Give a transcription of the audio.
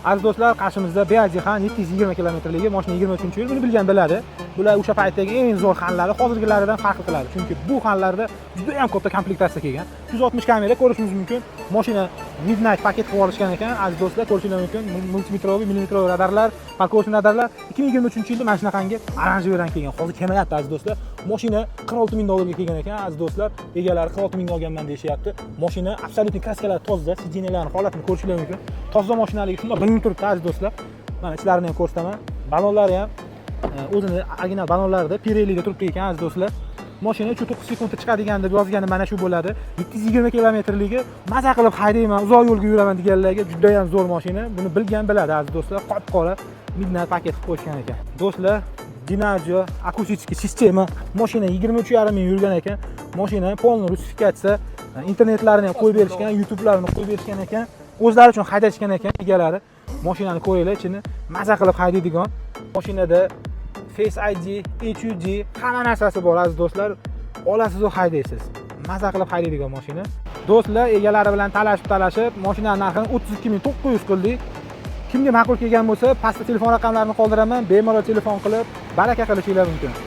Aziz do'stlar, qarshimizda Byajihan 720 kilometrligi mashina 23-yil. Buni bilgan biladi. Bular o'sha paytdagi eng zo'r xanlari hozirgilaridan farq qiladi. Chunki bu xanlarda juda ham katta komplektatsiya kelgan. 160 kamera ko'rishingiz mumkin. Mashina midnight paket qilib olishgan ekan. Aziz do'stlar, ko'rishingiz mumkin. Multimetroviy, millimetroviy radarlar, parkovочный radarlar 2023-yilda mana shunaqangi oranjiy rang kelgan. Hozir kemayapti aziz do'stlar. Mashina 46 ming dollarga kelgan ekan. Aziz do'stlar, egalari 46 ming olganman deyishyapti. Mashina absolyutni kraskalari toza, sidinyalarning holatini ko'rishingiz mumkin. Toza mashinaligi shunday bilinib turibdi aziz do'stlar. Mana ichlarini ham ko'rsataman. Balonlari ham o'zini original balonlarida Pirelli'da turibdi ekan aziz do'stlar. Mashina 3-9 sekundda chiqadigan deb yozgani mana shu bo'ladi. 720 kilometrligi maza qilib haydayman, uzoq yo'lga yuraman deganlarga juda ham zo'r mashina. Buni bilgan biladi aziz do'stlar. Qop-qora midnight paket qilib qo'yishgan ekan. Do'stlar, Dinajo akustik sistema mashina 23,5 ming yurgan ekan. Mashina polni rusifikatsiya, internetlarini ham qo'yib berishgan, YouTube'larini qo'yib berishgan ekan. O'zlari uchun haydashgan ekan egalari. Mashinani ko'ringlar, ichini maza qilib haydaydigan. Mashinada Face ID, HUD hamma narsasi bor aziz do'stlar. Olasiz va haydaysiz. Maza qilib haydaydigan mashina. Do'stlar, egalari bilan talashib, mashinaning narxini 32,900 qildik. Kimga ma'qul kelgan bo'lsa, pastda telefon raqamlarini qoldiraman, bemalol telefon qilib, baraka qilishingiz mumkin.